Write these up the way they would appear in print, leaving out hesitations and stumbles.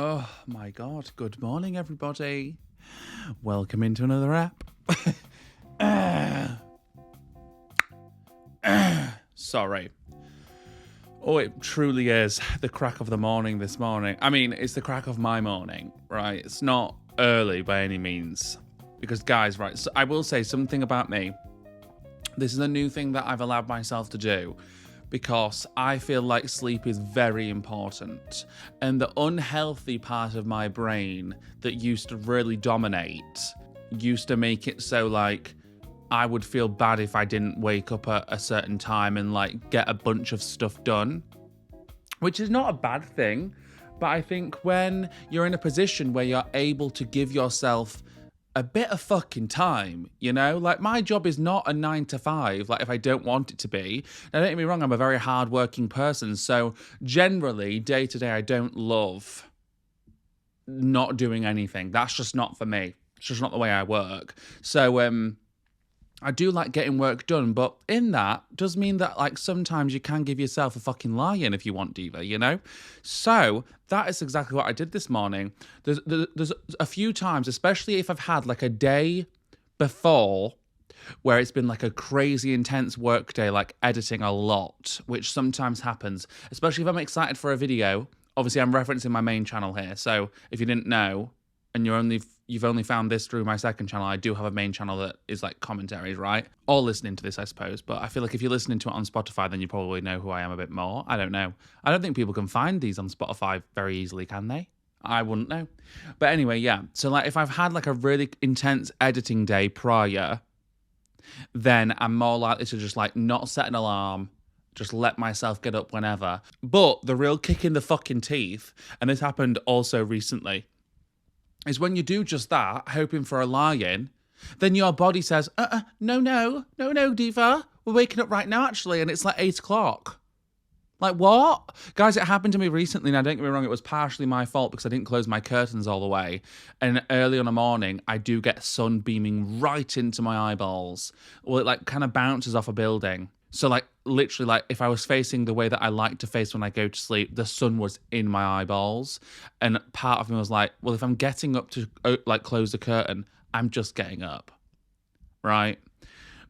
Oh my god, good morning everybody. Welcome into another app. Sorry. Oh, it truly is the crack of the morning this morning. I mean, it's the crack of my morning, right? It's not early by any means. Because guys, right, so I will say something about me. This is a new thing that I've allowed myself to do, because I feel like sleep is very important. And the unhealthy part of my brain that used to really dominate used to make it so like I would feel bad if I didn't wake up at a certain time and like get a bunch of stuff done, which is not a bad thing. But I think when you're in a position where you're able to give yourself a bit of fucking time, you know? Like, my job is not a 9 to 5, like, if I don't want it to be. Now, don't get me wrong, I'm a very hardworking person, so generally, day to day, I don't love not doing anything. That's just not for me. It's just not the way I work. So, I do like getting work done, but in that does mean that like sometimes you can give yourself a fucking lie-in if you want, diva, you know? So that is exactly what I did this morning. There's a few times, especially if I've had like a day before where it's been like a crazy intense work day, like editing a lot, which sometimes happens, especially if I'm excited for a video. Obviously, I'm referencing my main channel here. So if you didn't know, and you've only found this through my second channel, I do have a main channel that is like commentaries, right? Or listening to this, I suppose. But I feel like if you're listening to it on Spotify, then you probably know who I am a bit more. I don't know. I don't think people can find these on Spotify very easily, can they? I wouldn't know. But anyway, yeah. So like if I've had like a really intense editing day prior, then I'm more likely to just like not set an alarm, just let myself get up whenever. But the real kick in the fucking teeth, and this happened also recently, is when you do just that, hoping for a lie-in, then your body says, no, diva, we're waking up right now, actually, and it's like 8 o'clock. Like, what? Guys, it happened to me recently. Now, don't get me wrong, it was partially my fault because I didn't close my curtains all the way. And early on the morning, I do get sun beaming right into my eyeballs. Well, it like kind of bounces off a building. So like literally like if I was facing the way that I like to face when I go to sleep, the sun was in my eyeballs. And part of me was like, well, if I'm getting up to like close the curtain, I'm just getting up. Right?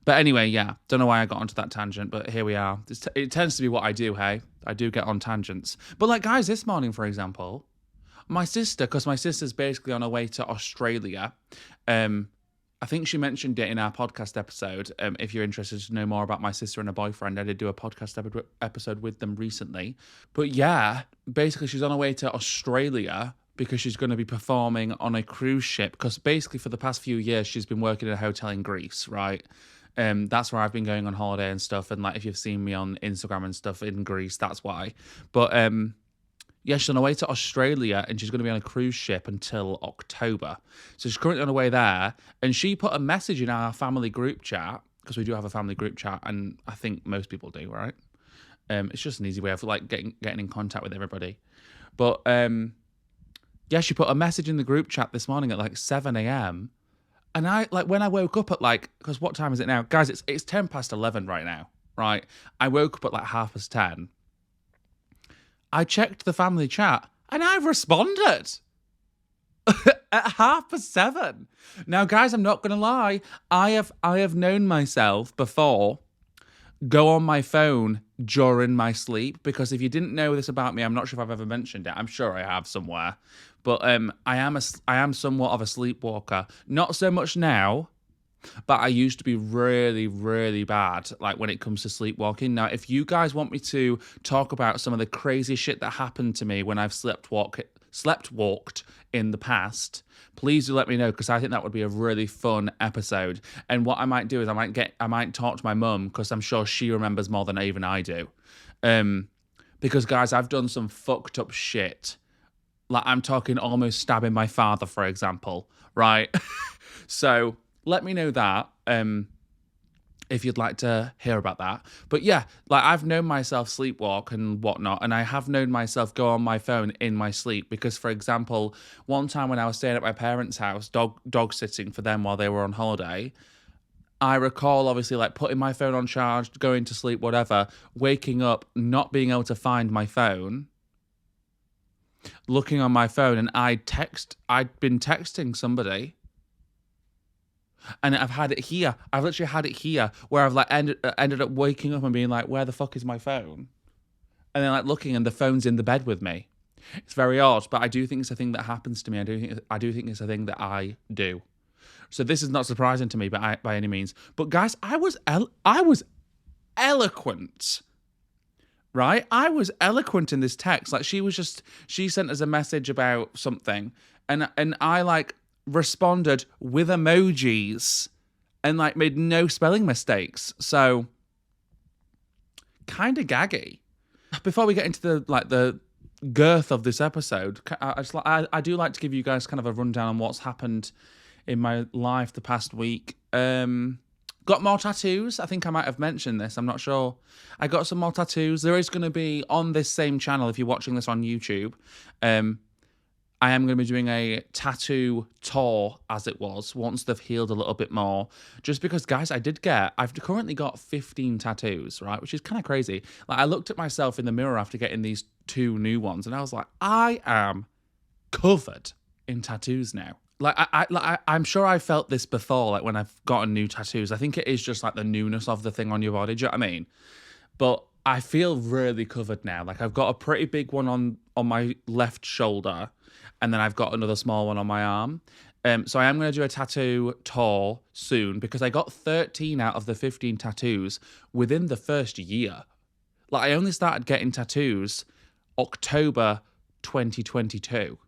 But anyway, yeah, don't know why I got onto that tangent, but here we are. It tends to be what I do, hey? I do get on tangents. But like guys, this morning, for example, my sister, because my sister's basically on her way to Australia, I think she mentioned it in our podcast episode. If you're interested to know more about my sister and her boyfriend, I did do a podcast episode with them recently. But yeah, basically she's on her way to Australia because she's going to be performing on a cruise ship. Because basically for the past few years, she's been working in a hotel in Greece, right? That's where I've been going on holiday and stuff. And like if you've seen me on Instagram and stuff in Greece, that's why. But yeah, she's on her way to Australia and she's going to be on a cruise ship until October. So she's currently on her way there. And she put a message in our family group chat, because we do have a family group chat, and I think most people do, right? It's just an easy way of like getting in contact with everybody. But yeah, she put a message in the group chat this morning at like 7 a.m. And I like when I woke up at like, because what time is it now? Guys, it's 10 past 11 right now, right? I woke up at like 10:30. I checked the family chat and I've responded at 7:30. Now, guys, I'm not going to lie. I have known myself before go on my phone during my sleep, because if you didn't know this about me, I'm not sure if I've ever mentioned it. I'm sure I have somewhere. But I am somewhat of a sleepwalker. Not so much now, but I used to be really, really bad, like when it comes to sleepwalking. Now, if you guys want me to talk about some of the crazy shit that happened to me when I've slept walked in the past, please do let me know, because I think that would be a really fun episode. And what I might do is I might talk to my mum, because I'm sure she remembers more than even I do. Because guys, I've done some fucked up shit. Like I'm talking almost stabbing my father, for example, right? So let me know that if you'd like to hear about that. But yeah, like I've known myself sleepwalk and whatnot, and I have known myself go on my phone in my sleep. Because, for example, one time when I was staying at my parents' house, dog sitting for them while they were on holiday, I recall obviously like putting my phone on charge, going to sleep, whatever, waking up, not being able to find my phone. looking on my phone, and I'd been texting somebody, and I've had it here. I've literally had it here where I've like ended up waking up and being like, where the fuck is my phone? And then like looking, and the phone's in the bed with me. It's very odd, but I do think it's a thing that happens to me. I do think it's a thing that I do. So this is not surprising to me, by any means. But guys, I was eloquent, right? I was eloquent in this text. Like she sent us a message about something, and I like responded with emojis, and like made no spelling mistakes. So kind of gaggy. Before we get into the girth of this episode, I do like to give you guys kind of a rundown on what's happened in my life the past week. Got more tattoos. I think I might have mentioned this. I'm not sure. I got some more tattoos. There is going to be on this same channel, if you're watching this on YouTube, I am going to be doing a tattoo tour, as it was, once they've healed a little bit more. Just because, guys, I've currently got 15 tattoos, right? Which is kind of crazy. Like, I looked at myself in the mirror after getting these 2 new ones, and I was like, I am covered in tattoos now. Like, I'm sure I felt this before, like when I've gotten new tattoos. I think it is just like the newness of the thing on your body. Do you know what I mean? But I feel really covered now. Like, I've got a pretty big one on my left shoulder, and then I've got another small one on my arm. So I am going to do a tattoo tour soon, because I got 13 out of the 15 tattoos within the first year. Like, I only started getting tattoos October 2022.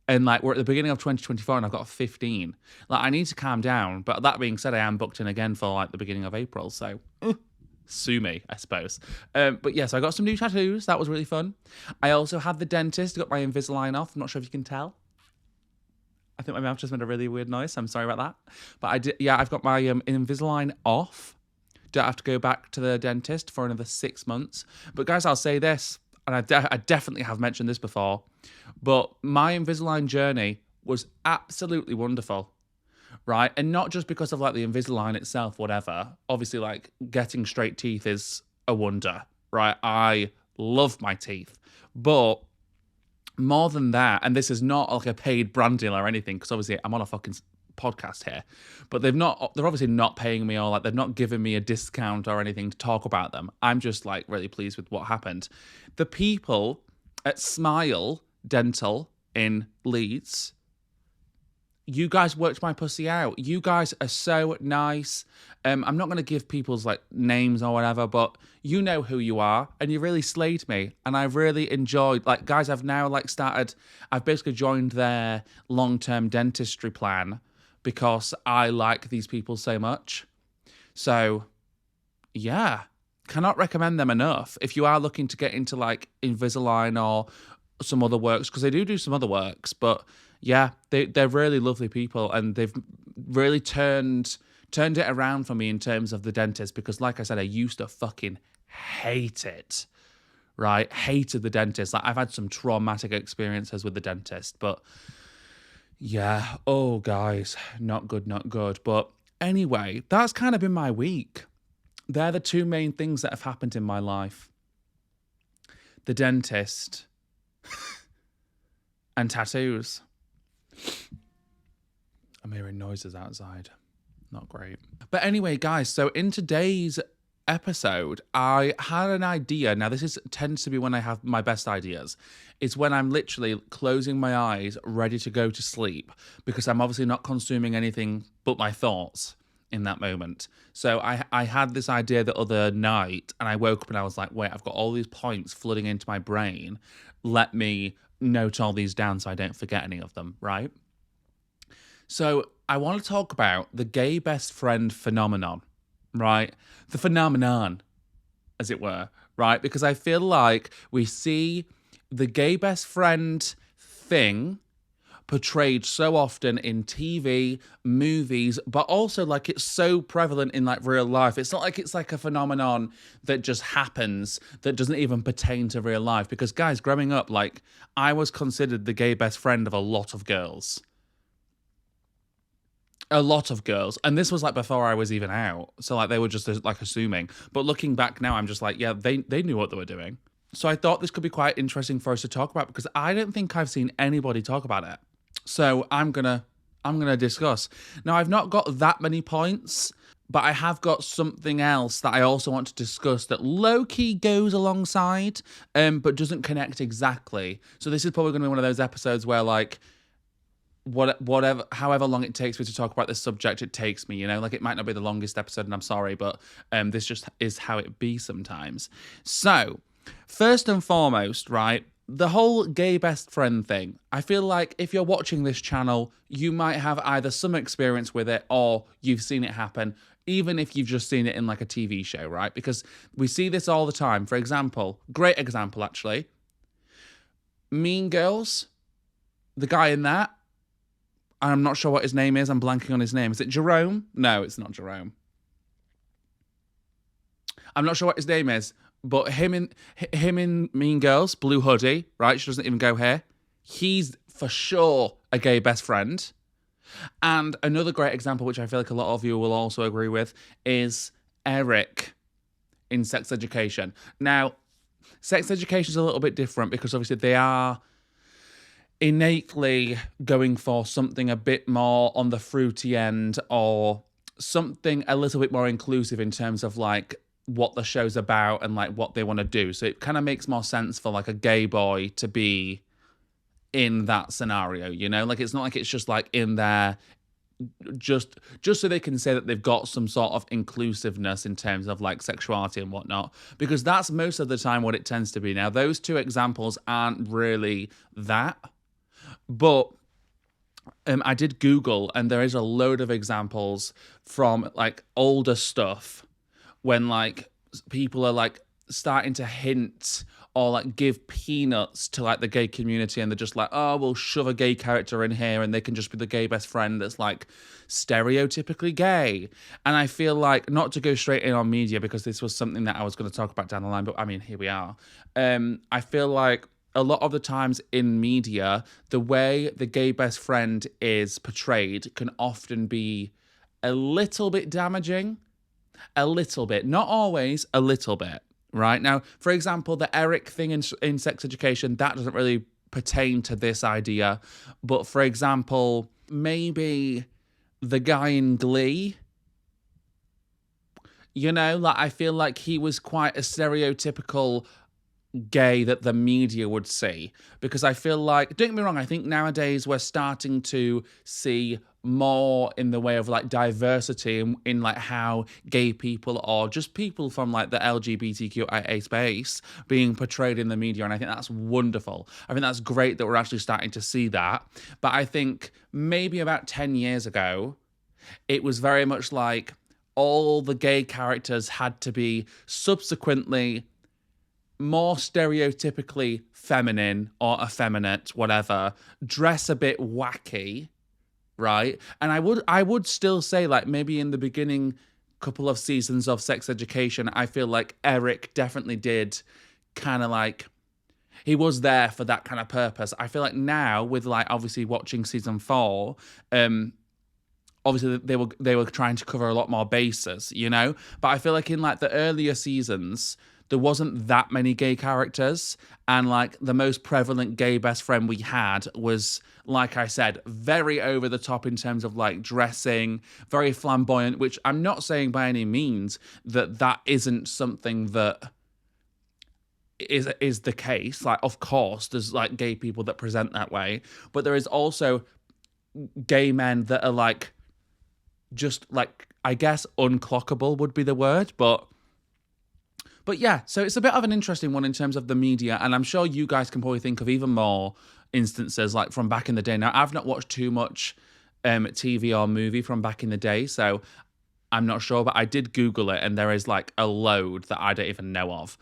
And like, we're at the beginning of 2024 and I've got 15. Like, I need to calm down. But that being said, I am booked in again for like the beginning of April. So sue me, I suppose. But yeah, so I got some new tattoos. That was really fun. I also had the dentist, got my Invisalign off. I'm not sure if you can tell. I think my mouth just made a really weird noise. I'm sorry about that. But I've got my Invisalign off. Don't have to go back to the dentist for another 6 months. But guys, I'll say this, and I definitely have mentioned this before, but my Invisalign journey was absolutely wonderful. Right? And not just because of like the Invisalign itself, whatever. Obviously, like, getting straight teeth is a wonder, right? I love my teeth. But more than that, and this is not like a paid brand deal or anything, because obviously I'm on a fucking podcast here, but they're obviously not paying me, or like they've not given me a discount or anything to talk about them. I'm just like really pleased with what happened. The people at Smile Dental in Leeds, you guys worked my pussy out. You guys are so nice. I'm not going to give people's like names or whatever, but you know who you are, and you really slayed me, and I really enjoyed. Like, guys, I've basically joined their long-term dentistry plan because I like these people so much. So, yeah, cannot recommend them enough if you are looking to get into like Invisalign or some other works, because they do some other works, but yeah, they're really lovely people, and they've really turned it around for me in terms of the dentist, because like I said, I used to fucking hate it, right? Hated the dentist. Like, I've had some traumatic experiences with the dentist, but yeah, oh guys, not good. But anyway, that's kind of been my week. They're the 2 main things that have happened in my life. The dentist and tattoos. I'm hearing noises outside. Not great. But anyway, guys, so in today's episode, I had an idea. Now, tends to be when I have my best ideas. It's when I'm literally closing my eyes, ready to go to sleep, because I'm obviously not consuming anything but my thoughts in that moment. So I had this idea the other night, and I woke up and I was like, wait, I've got all these points flooding into my brain. Let me note all these down so I don't forget any of them, right? So I want to talk about the gay best friend phenomenon, right? The phenomenon, as it were, right? Because I feel like we see the gay best friend thing portrayed so often in TV, movies, but also like it's so prevalent in like real life. It's not like it's like a phenomenon that just happens that doesn't even pertain to real life. Because guys, growing up, like, I was considered the gay best friend of a lot of girls. A lot of girls. And this was like before I was even out. So like they were just like assuming. But looking back now, I'm just like, yeah, they knew what they were doing. So I thought this could be quite interesting for us to talk about because I don't think I've seen anybody talk about it. So I'm gonna discuss. Now I've not got that many points, but I have got something else that I also want to discuss that low key goes alongside, but doesn't connect exactly. So this is probably going to be one of those episodes where like whatever however long it takes me to talk about this subject, it takes me, like it might not be the longest episode and I'm sorry, but this just is how it be sometimes. So first and foremost, right, the whole gay best friend thing, I feel like if you're watching this channel, you might have either some experience with it or you've seen it happen, even if you've just seen it in like a TV show, right? Because we see this all the time. For example, great example actually, Mean Girls, the guy in that, I'm not sure what his name is. I'm blanking on his name. Is it Jerome? No, it's not Jerome. I'm not sure what his name is, but him in Mean Girls, blue hoodie, right? She doesn't even go here. He's for sure a gay best friend. And another great example, which I feel like a lot of you will also agree with, is Eric in Sex Education. Now, Sex Education is a little bit different because obviously they are innately going for something a bit more on the fruity end or something a little bit more inclusive in terms of like what the show's about and like what they want to do. So it kind of makes more sense for like a gay boy to be in that scenario, like it's not like it's just like in there just so they can say that they've got some sort of inclusiveness in terms of like sexuality and whatnot, because that's most of the time what it tends to be. Now those two examples aren't really that, but I did Google and there is a load of examples from like older stuff when like people are like starting to hint or like give peanuts to like the gay community and they're just like, oh, we'll shove a gay character in here and they can just be the gay best friend that's like stereotypically gay. And I feel like, not to go straight in on media because this was something that I was going to talk about down the line, but I mean, here we are. I feel like a lot of the times in media, the way the gay best friend is portrayed can often be a little bit damaging. A little bit. Not always, a little bit. Right? Now, for example, the Eric thing in Sex Education, that doesn't really pertain to this idea. But for example, maybe the guy in Glee, like I feel like he was quite a stereotypical gay that the media would see, because I feel like, don't get me wrong, I think nowadays we're starting to see more in the way of like diversity in like how gay people or just people from like the LGBTQIA space being portrayed in the media, and I think that's wonderful. I think that's great that we're actually starting to see that. But I think maybe about 10 years ago it was very much like all the gay characters had to be subsequently more stereotypically feminine or effeminate, whatever, dress a bit wacky, right? And I would still say, like, maybe in the beginning couple of seasons of Sex Education, I feel like Eric definitely did kind of like, he was there for that kind of purpose. I feel like now with like obviously watching season 4, obviously they were trying to cover a lot more bases, but I feel like in like the earlier seasons there wasn't that many gay characters, and like the most prevalent gay best friend we had was, like I said, very over the top in terms of like dressing, very flamboyant, which I'm not saying by any means that isn't something that is the case. Like, of course there's like gay people that present that way, but there is also gay men that are like just like, I guess unclockable would be the word, but yeah, so it's a bit of an interesting one in terms of the media, and I'm sure you guys can probably think of even more instances like from back in the day. Now, I've not watched too much TV or movie from back in the day, so I'm not sure, but I did Google it, and there is like a load that I don't even know of.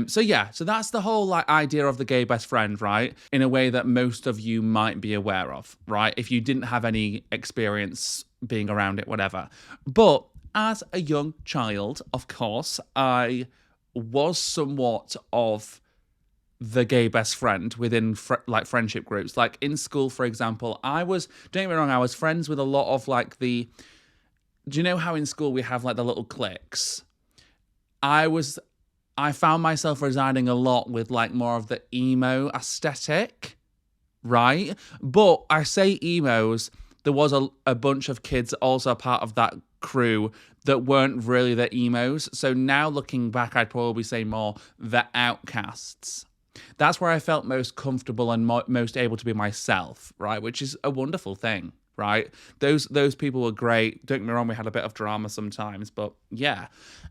So that's the whole like idea of the gay best friend, right? In a way that most of you might be aware of, right? If you didn't have any experience being around it, whatever. But as a young child, of course, I was somewhat of the gay best friend within like friendship groups. Like in school, for example, don't get me wrong, I was friends with a lot of like do you know how in school we have like the little cliques? I was I found myself residing a lot with like more of the emo aesthetic, right? But I say emos, there was a bunch of kids also part of that crew that weren't really the emos. So now looking back, I'd probably say more the outcasts. That's where I felt most comfortable and most able to be myself, right? Which is a wonderful thing, right? Those people were great. Don't get me wrong, we had a bit of drama sometimes, but yeah.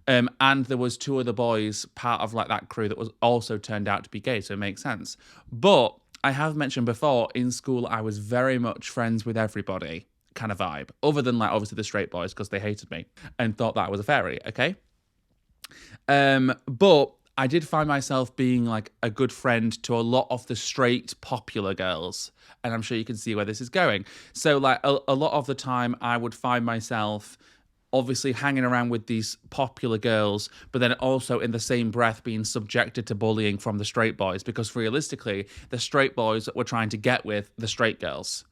And there was two other boys part of like that crew that was also turned out to be gay, so it makes sense. But I have mentioned before, in school, I was very much friends with everybody kind of vibe, other than like obviously the straight boys because they hated me and thought that I was a fairy, okay? But I did find myself being like a good friend to a lot of the straight popular girls. And I'm sure you can see where this is going. So like a lot of the time I would find myself obviously hanging around with these popular girls, but then also in the same breath being subjected to bullying from the straight boys, because realistically, the straight boys were trying to get with the straight girls,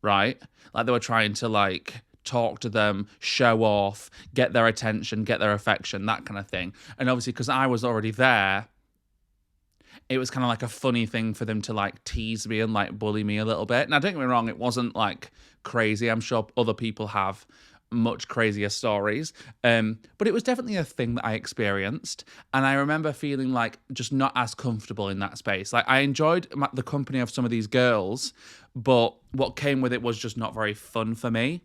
right? Like they were trying to like talk to them, show off, get their attention, get their affection, that kind of thing. And obviously, because I was already there, it was kind of like a funny thing for them to like tease me and like bully me a little bit. Now, don't get me wrong, it wasn't like crazy. I'm sure other people have much crazier stories. But it was definitely a thing that I experienced. And I remember feeling like just not as comfortable in that space. Like I enjoyed the company of some of these girls, but what came with it was just not very fun for me.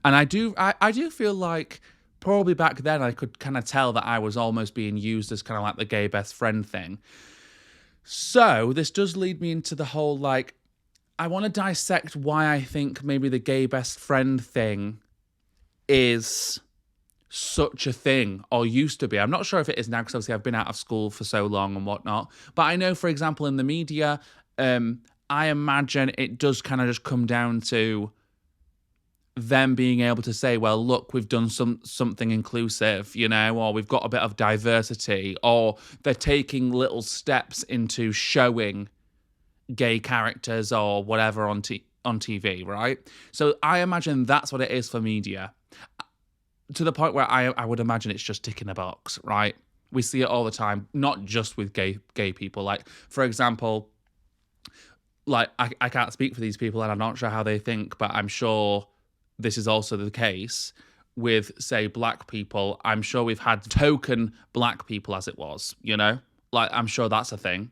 And I do feel like probably back then I could kind of tell that I was almost being used as kind of like the gay best friend thing. So this does lead me into the whole like, I want to dissect why I think maybe the gay best friend thing is such a thing, or used to be. I'm not sure if it is now, because obviously I've been out of school for so long and whatnot. But I know, for example, in the media, I imagine it does kind of just come down to them being able to say, well, look, we've done something inclusive, you know, or we've got a bit of diversity, or they're taking little steps into showing gay characters or whatever on TV, right? So I imagine that's what it is for media, to the point where I would imagine it's just ticking a box, right? We see it all the time, not just with gay people. Like, for example, like I can't speak for these people and I'm not sure how they think, but I'm sure this is also the case with, say, black people. I'm sure we've had token black people, as it was, you know? Like, I'm sure that's a thing.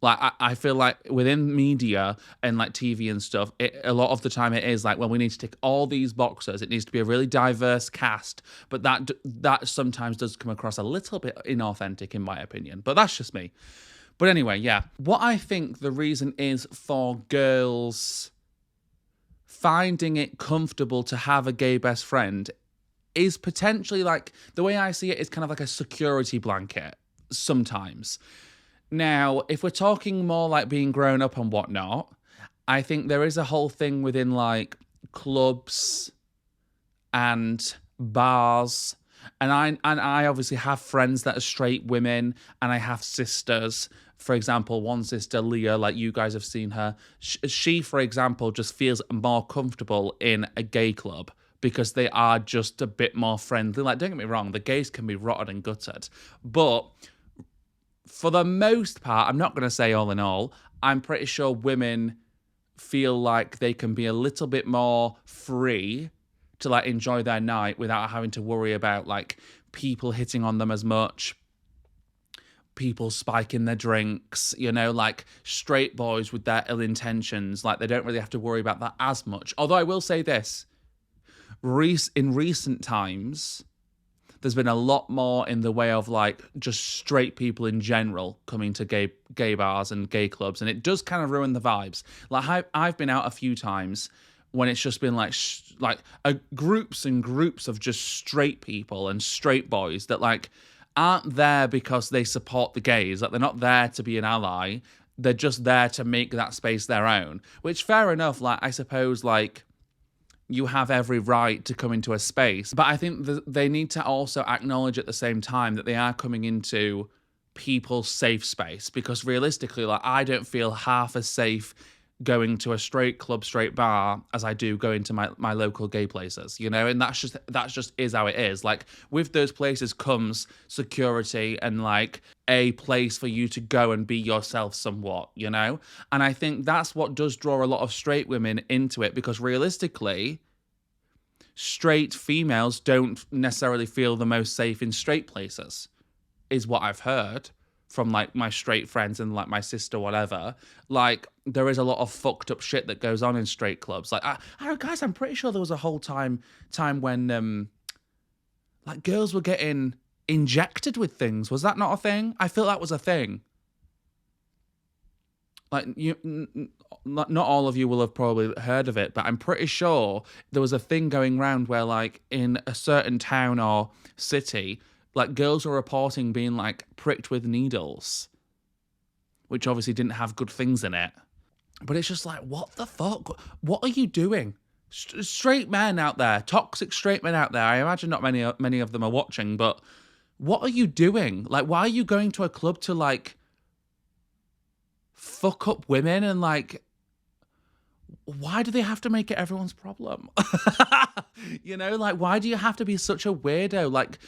Like, I feel like within media and like TV and stuff, a lot of the time it is like, well, we need to tick all these boxes. It needs to be a really diverse cast, but that sometimes does come across a little bit inauthentic, in my opinion. But that's just me. But anyway, yeah. What I think the reason is for girls finding it comfortable to have a gay best friend is potentially like, the way I see it is kind of like a security blanket sometimes. Now, if we're talking more like being grown up and whatnot, I think there is a whole thing within like clubs and bars. And I obviously have friends that are straight women, and I have sisters. For example, one sister, Leah, like you guys have seen her. She, for example, just feels more comfortable in a gay club because they are just a bit more friendly. Like, don't get me wrong, the gays can be rotted and gutted. But for the most part, I'm not going to say all in all, I'm pretty sure women feel like they can be a little bit more free to like enjoy their night without having to worry about like people hitting on them as much, people spiking their drinks, you know, like straight boys with their ill intentions. Like they don't really have to worry about that as much. Although I will say this, in recent times, there's been a lot more in the way of like just straight people in general coming to gay bars and gay clubs, and it does kind of ruin the vibes. Like I've been out a few times when it's just been like groups and groups of just straight people and straight boys that like aren't there because they support the gays. Like they're not there to be an ally. They're just there to make that space their own. Which, fair enough. Like I suppose like you have every right to come into a space. But I think they need to also acknowledge at the same time that they are coming into people's safe space, because realistically, like I don't feel half as safe going to a straight club, straight bar as I do going to my local gay places, you know? And that's just is how it is. Like with those places comes security and like a place for you to go and be yourself somewhat, you know? And I think that's what does draw a lot of straight women into it, because realistically, straight females don't necessarily feel the most safe in straight places, is what I've heard from like my straight friends and like my sister, whatever. Like there is a lot of fucked up shit that goes on in straight clubs. Like I don't know, guys, I'm pretty sure there was a whole time when like girls were getting injected with things. Was that not a thing? I feel that was a thing. Like not all of you will have probably heard of it, but I'm pretty sure there was a thing going around where like in a certain town or city, like girls were reporting being like pricked with needles, which obviously didn't have good things in it. But it's just like, what the fuck? What are you doing? Straight men out there, toxic straight men out there. I imagine not many of them are watching, but what are you doing? Like, why are you going to a club to like fuck up women, and like, why do they have to make it everyone's problem? You know, like, why do you have to be such a weirdo? Like,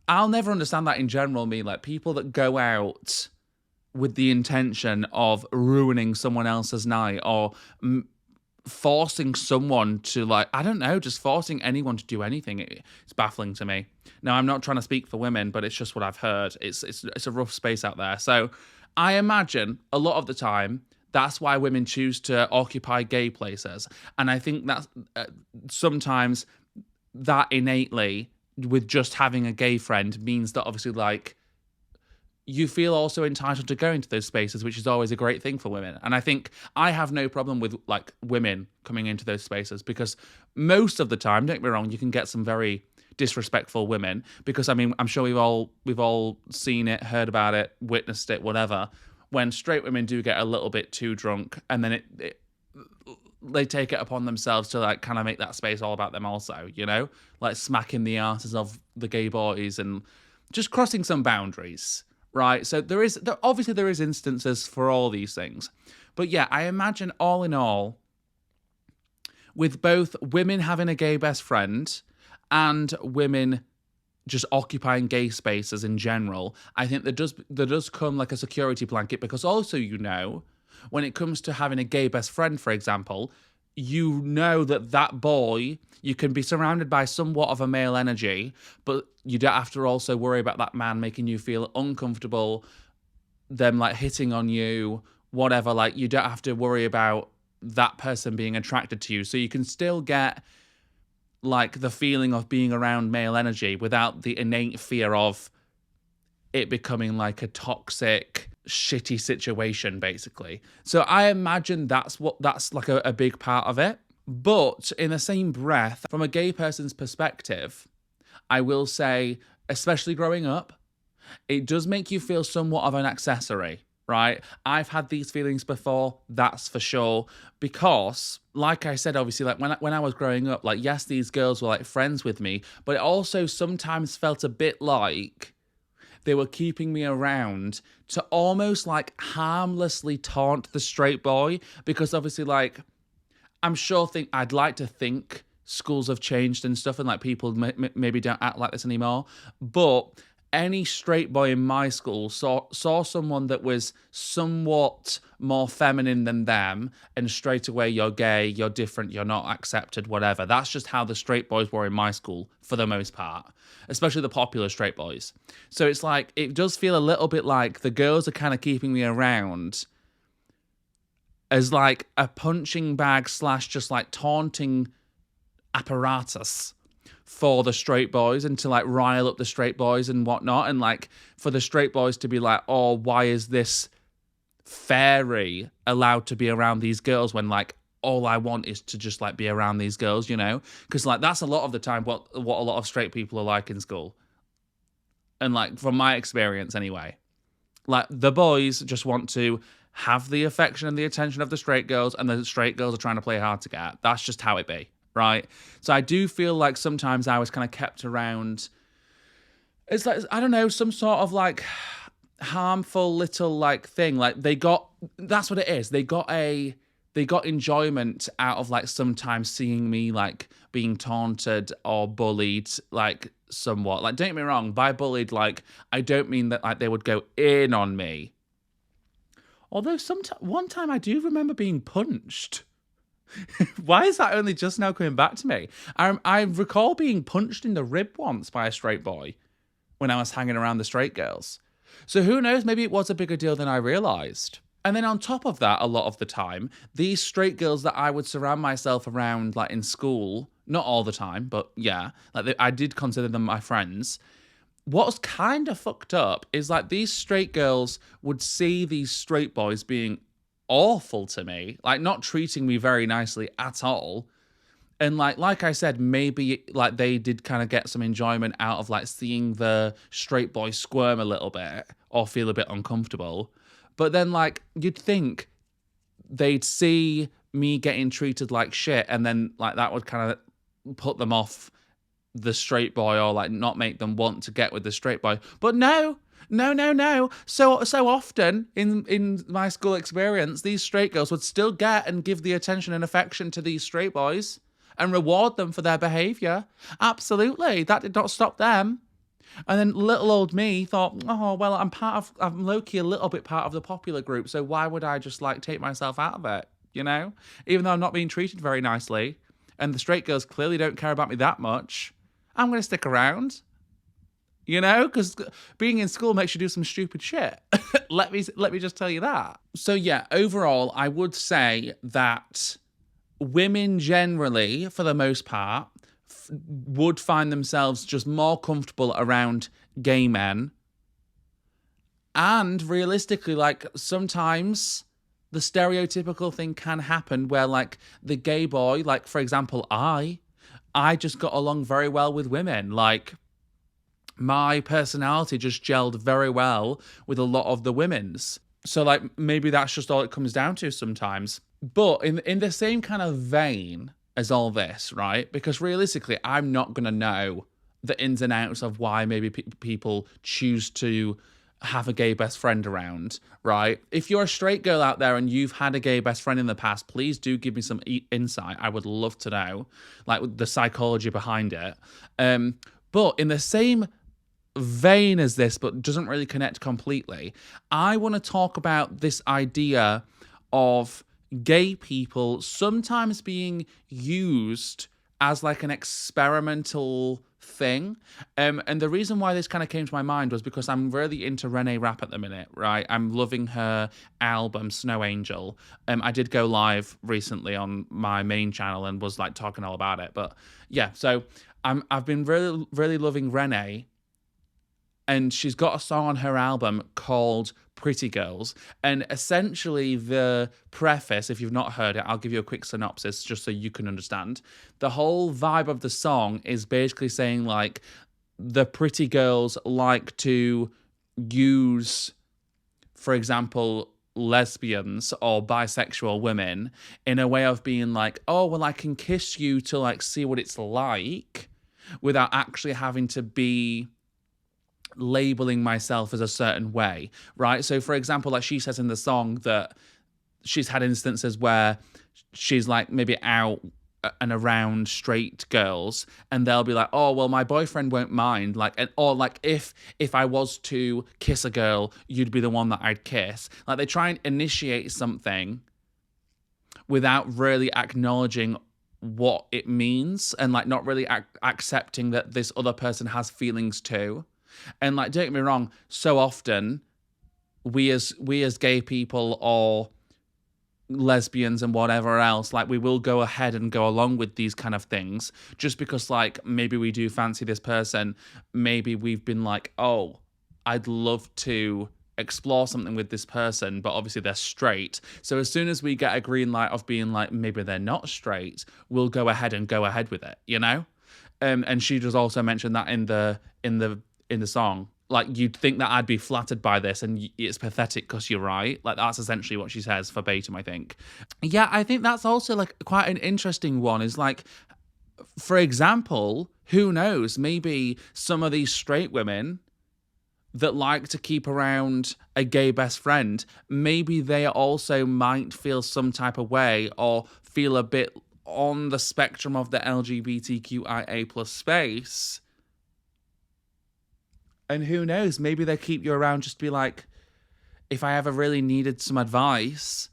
I'll never understand that in general, me, like people that go out with the intention of ruining someone else's night or forcing someone to like, I don't know, just forcing anyone to do anything. It's baffling to me. Now, I'm not trying to speak for women, but it's just what I've heard. It's a rough space out there. So I imagine a lot of the time, that's why women choose to occupy gay places. And I think that sometimes that innately, with just having a gay friend, means that obviously like you feel also entitled to go into those spaces, which is always a great thing for women. And I think I have no problem with like women coming into those spaces, because most of the time, don't get me wrong, you can get some very disrespectful women, because I mean, I'm sure we've all seen it, heard about it, witnessed it, whatever, when straight women do get a little bit too drunk, and then they take it upon themselves to like kind of make that space all about them also, you know, like smacking the asses of the gay boys and just crossing some boundaries, right? So there is instances for all these things. But yeah, I imagine all in all, with both women having a gay best friend and women just occupying gay spaces in general, I think there does come like a security blanket, because also, you know, when it comes to having a gay best friend, for example, you know that boy, you can be surrounded by somewhat of a male energy, but you don't have to also worry about that man making you feel uncomfortable, them like hitting on you, whatever. Like, you don't have to worry about that person being attracted to you. So you can still get like the feeling of being around male energy without the innate fear of it becoming like a toxic, shitty situation, basically. So I imagine that's like a big part of it. But in the same breath, from a gay person's perspective, I will say, especially growing up, it does make you feel somewhat of an accessory, right? I've had these feelings before, that's for sure. Because, like I said, obviously, like when I was growing up, like, yes, these girls were like friends with me, but it also sometimes felt a bit like they were keeping me around to almost like harmlessly taunt the straight boy, because obviously, like, I'm sure I'd like to think schools have changed and stuff, and like people maybe don't act like this anymore. But any straight boy in my school saw someone that was somewhat more feminine than them, and straight away, you're gay, you're different, you're not accepted, whatever. That's just how the straight boys were in my school for the most part, especially the popular straight boys. So it's like, it does feel a little bit like the girls are kind of keeping me around as like a punching bag / just like taunting apparatus for the straight boys, and to like rile up the straight boys and whatnot, and like for the straight boys to be like, oh, why is this fairy allowed to be around these girls when like all I want is to just like be around these girls, you know? Because like that's a lot of the time what a lot of straight people are like in school, and like from my experience anyway, like the boys just want to have the affection and the attention of the straight girls, and the straight girls are trying to play hard to get. That's just how it be. Right? So I do feel like sometimes I was kind of kept around. It's like, I don't know, some sort of like harmful little like thing. Like that's what it is. They got a they got enjoyment out of like sometimes seeing me like being taunted or bullied like somewhat. Like, don't get me wrong, by bullied, like I don't mean that like they would go in on me. Although one time I do remember being punched. Why is that only just now coming back to me? I recall being punched in the rib once by a straight boy when I was hanging around the straight girls. So who knows, maybe it was a bigger deal than I realised. And then on top of that, a lot of the time, these straight girls that I would surround myself around, like in school, not all the time, but yeah, like I did consider them my friends. What's kind of fucked up is like these straight girls would see these straight boys being awful to me, like not treating me very nicely at all. And like I said, maybe like they did kind of get some enjoyment out of like seeing the straight boy squirm a little bit or feel a bit uncomfortable. But then like you'd think they'd see me getting treated like shit, and then like that would kind of put them off the straight boy or like not make them want to get with the straight boy. But no. So often in my school experience, these straight girls would still get and give the attention and affection to these straight boys and reward them for their behaviour. Absolutely. That did not stop them. And then little old me thought, oh, well, I'm low-key a little bit part of the popular group, so why would I just like take myself out of it, you know? Even though I'm not being treated very nicely, and the straight girls clearly don't care about me that much, I'm going to stick around, you know? Because being in school makes you do some stupid shit. Let me just tell you that. So yeah, overall, I would say that women generally, for the most part, would find themselves just more comfortable around gay men. And realistically, like sometimes the stereotypical thing can happen where like the gay boy, like for example, I just got along very well with women. Like my personality just gelled very well with a lot of the women's. So like maybe that's just all it comes down to sometimes. But in the same kind of vein as all this, right? Because realistically, I'm not going to know the ins and outs of why maybe people choose to have a gay best friend around, right? If you're a straight girl out there and you've had a gay best friend in the past, please do give me some insight. I would love to know, like the psychology behind it. But in the same vein as this, but doesn't really connect completely, I want to talk about this idea of gay people sometimes being used as like an experimental thing. And the reason why this kind of came to my mind was because I'm really into Renee Rapp at the minute, right? I'm loving her album Snow Angel. I did go live recently on my main channel and was like talking all about it. But yeah, so I've been really, really loving Renee. And she's got a song on her album called Pretty Girls. And essentially the preface, if you've not heard it, I'll give you a quick synopsis just so you can understand. The whole vibe of the song is basically saying like the pretty girls like to use, for example, lesbians or bisexual women in a way of being like, oh, well, I can kiss you to like see what it's like without actually having to be labeling myself as a certain way, right? So for example, like she says in the song that she's had instances where she's like maybe out and around straight girls and they'll be like, oh, well, my boyfriend won't mind, like, and or like if I was to kiss a girl, you'd be the one that I'd kiss. Like they try and initiate something without really acknowledging what it means and like not really accepting that this other person has feelings too. And like, don't get me wrong, so often we as gay people or lesbians and whatever else, like we will go ahead and go along with these kind of things just because like maybe we do fancy this person. Maybe we've been like, oh, I'd love to explore something with this person, but obviously they're straight. So as soon as we get a green light of being like, maybe they're not straight, we'll go ahead with it, you know? And she does also mention that in the song, like you'd think that I'd be flattered by this and it's pathetic because you're right. Like that's essentially what she says verbatim, I think. Yeah, I think that's also like quite an interesting one is like, for example, who knows, maybe some of these straight women that like to keep around a gay best friend, maybe they also might feel some type of way or feel a bit on the spectrum of the LGBTQIA plus space. And who knows, maybe they keep you around just to be like, if I ever really needed some advice,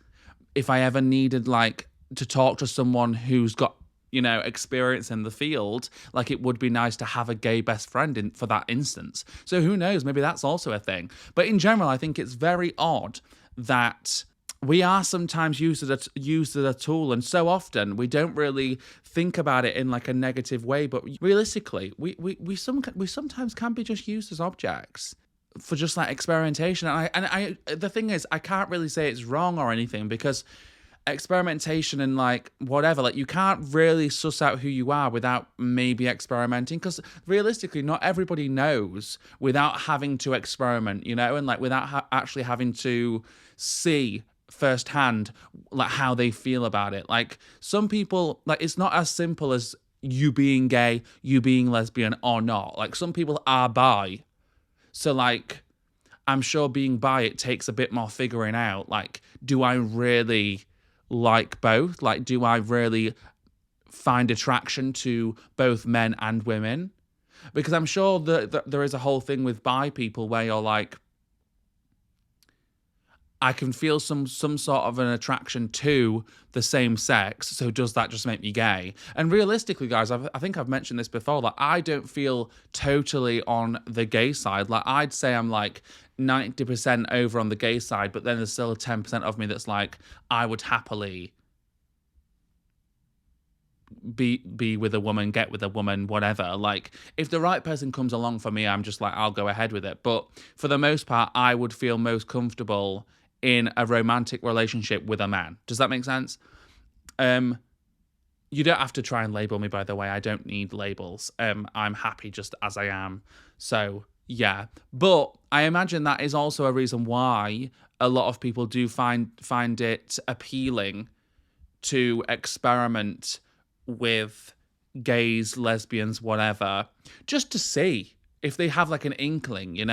if I ever needed like to talk to someone who's got, experience in the field, like it would be nice to have a gay best friend for that instance. So who knows, maybe that's also a thing. But in general, I think it's very odd that we are sometimes used as a tool, and so often we don't really think about it in like a negative way. But realistically, we sometimes can be just used as objects for just like experimentation. And I the thing is, I can't really say it's wrong or anything, because experimentation and like whatever, like you can't really suss out who you are without maybe experimenting, because realistically not everybody knows without having to experiment, and like without actually having to see firsthand like how they feel about it. Like some people, like it's not as simple as you being gay, you being lesbian or not. Like some people are bi, so like I'm sure being bi, it takes a bit more figuring out. Like, do I really like both? Like, do I really find attraction to both men and women? Because I'm sure that there is a whole thing with bi people where you're like, I can feel some sort of an attraction to the same sex, so does that just make me gay? And realistically, guys, I think I've mentioned this before, like I don't feel totally on the gay side. Like I'd say I'm like 90% over on the gay side, but then there's still a 10% of me that's like, I would happily be with a woman, get with a woman, whatever. Like if the right person comes along for me, I'm just like, I'll go ahead with it. But for the most part, I would feel most comfortable in a romantic relationship with a man. Does that make sense? You don't have to try and label me, by the way. I don't need labels. I'm happy just as I am. So yeah. But I imagine that is also a reason why a lot of people do find it appealing to experiment with gays, lesbians, whatever, just to see if they have like an inkling,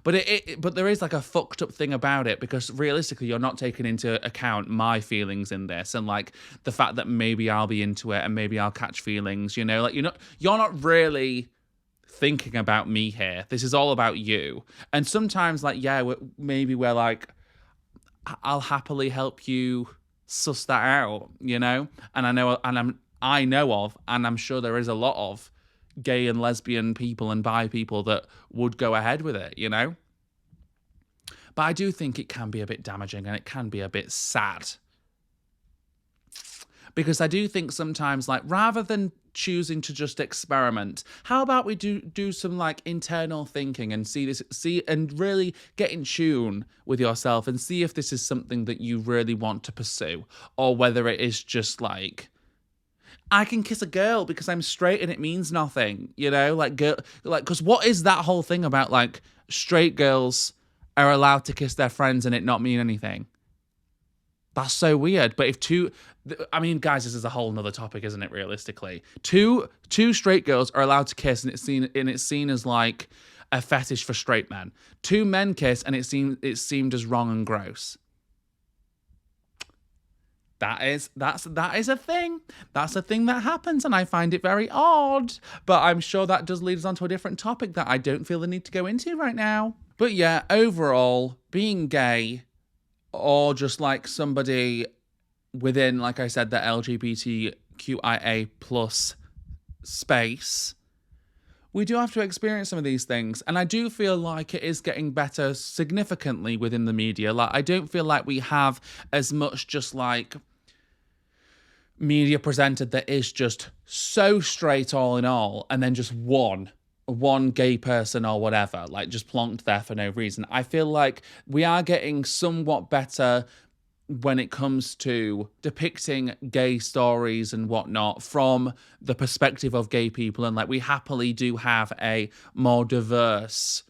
But but there is like a fucked up thing about it, because realistically you're not taking into account my feelings in this, and like the fact that maybe I'll be into it and maybe I'll catch feelings, like you're not really thinking about me here. This is all about you. And sometimes like, yeah, maybe we're like, I'll happily help you suss that out, and I know of, and I'm sure there is a lot of gay and lesbian people and bi people that would go ahead with it, But I do think it can be a bit damaging, and it can be a bit sad. Because I do think sometimes, like, rather than choosing to just experiment, how about we do some like internal thinking and see and really get in tune with yourself and see if this is something that you really want to pursue, or whether it is just like, I can kiss a girl because I'm straight and it means nothing, because what is that whole thing about like straight girls are allowed to kiss their friends and it not mean anything? That's so weird. But guys, this is a whole nother topic, isn't it? Realistically, two straight girls are allowed to kiss, and it's seen as like a fetish for straight men. Two men kiss, and it's seemed as wrong and gross. That is a thing. That's a thing that happens, and I find it very odd. But I'm sure that does lead us on to a different topic that I don't feel the need to go into right now. But yeah, overall, being gay, or just like somebody within, like I said, the LGBTQIA plus space, we do have to experience some of these things. And I do feel like it is getting better significantly within the media. Like, I don't feel like we have as much just like media presented that is just so straight all in all, and then just one gay person or whatever, like just plonked there for no reason. I feel like we are getting somewhat better when it comes to depicting gay stories and whatnot from the perspective of gay people, and like we happily do have a more diverse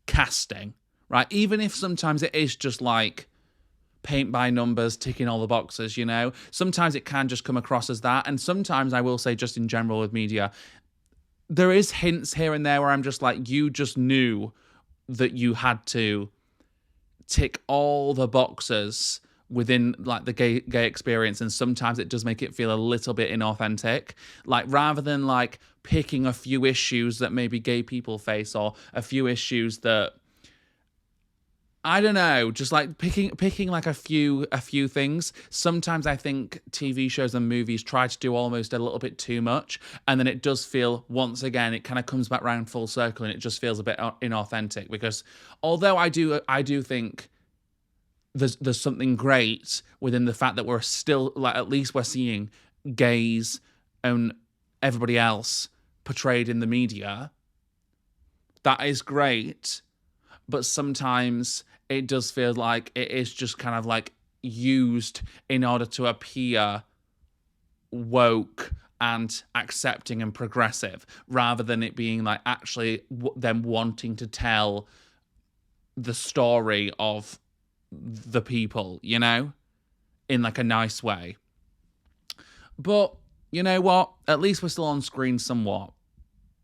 casting, right? Even if sometimes it is just like paint by numbers, ticking all the boxes, Sometimes it can just come across as that, and sometimes I will say, just in general with media, there is hints here and there where I'm just like, you just knew that you had to tick all the boxes within like the gay experience, and sometimes it does make it feel a little bit inauthentic. Like, rather than like picking a few issues that maybe gay people face, or a few issues that, I don't know, just like picking like a few things. Sometimes I think TV shows and movies try to do almost a little bit too much, and then it does feel, once again, it kind of comes back round full circle, and it just feels a bit inauthentic. Because although I do think there's something great within the fact that we're still, like, at least we're seeing gays and everybody else portrayed in the media. That is great, but sometimes it does feel like it is just kind of like used in order to appear woke and accepting and progressive, rather than it being like actually them wanting to tell the story of the people, you know, in like a nice way. But you know what? At least we're still on screen somewhat.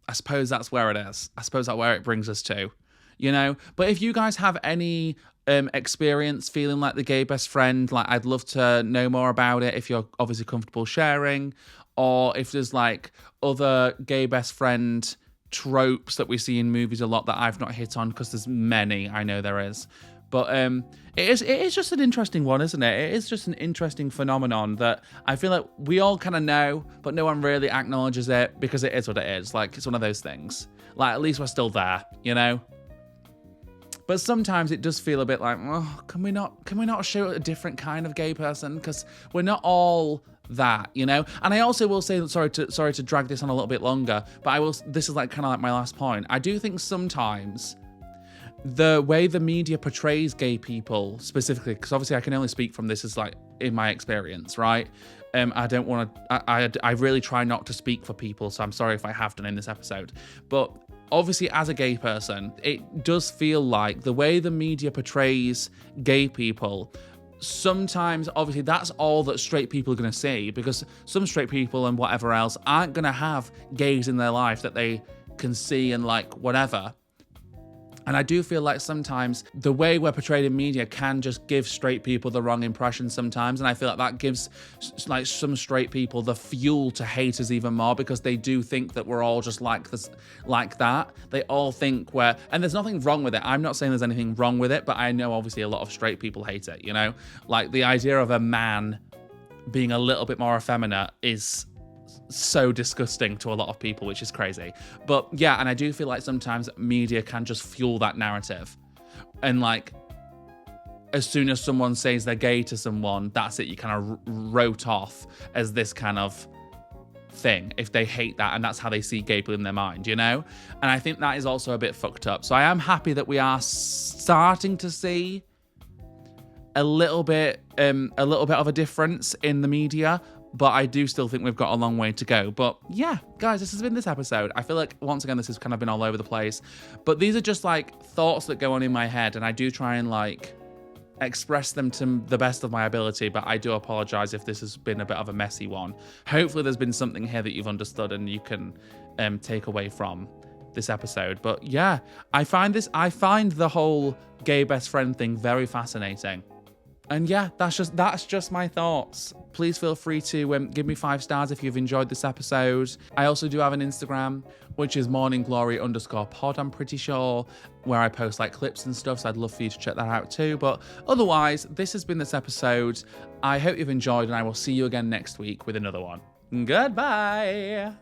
I suppose that's where it is. I suppose that's where it brings us to, you know. But if you guys have any experience feeling like the gay best friend, like, I'd love to know more about it, if you're obviously comfortable sharing, or if there's like other gay best friend tropes that we see in movies a lot that I've not hit on, because there's many, I know there is. But it is just an interesting one, isn't it? It is just an interesting phenomenon that I feel like we all kind of know, but no one really acknowledges it, because it is what it is. Like, it's one of those things. Like, at least we're still there, you know? But sometimes it does feel a bit like, oh, can we not show a different kind of gay person? Because we're not all that, you know? And I also will say, sorry to drag this on a little bit longer, but this is like kind of like my last point. I do think sometimes the way the media portrays gay people specifically, because obviously I can only speak from this as like in my experience, right? I don't want to, I really try not to speak for people, so I'm sorry if I have done in this episode. But obviously, as a gay person, it does feel like the way the media portrays gay people, sometimes, obviously, that's all that straight people are going to see, because some straight people and whatever else aren't going to have gays in their life that they can see and like whatever. And I do feel like sometimes the way we're portrayed in media can just give straight people the wrong impression sometimes. And I feel like that gives like some straight people the fuel to hate us even more, because they do think that we're all just like this, like that. They all think and there's nothing wrong with it. I'm not saying there's anything wrong with it, but I know obviously a lot of straight people hate it, you know? Like, the idea of a man being a little bit more effeminate is so disgusting to a lot of people, which is crazy. But yeah, and I do feel like sometimes media can just fuel that narrative, and like, as soon as someone says they're gay to someone, that's it, you kind of wrote off as this kind of thing if they hate that, and that's how they see gay people in their mind, you know? And I think that is also a bit fucked up. So I am happy that we are starting to see a little bit of a difference in the media, but I do still think we've got a long way to go. But yeah, guys, this has been this episode. I feel like, once again, this has kind of been all over the place. But these are just like thoughts that go on in my head, and I do try and like express them to the best of my ability. But I do apologize if this has been a bit of a messy one. Hopefully there's been something here that you've understood and you can take away from this episode. But yeah, I find the whole gay best friend thing very fascinating. And yeah, that's just my thoughts. Please feel free to give me 5 stars if you've enjoyed this episode. I also do have an Instagram, which is morningglory_pod, I'm pretty sure, where I post like clips and stuff. So I'd love for you to check that out too. But otherwise, this has been this episode. I hope you've enjoyed, and I will see you again next week with another one. Goodbye.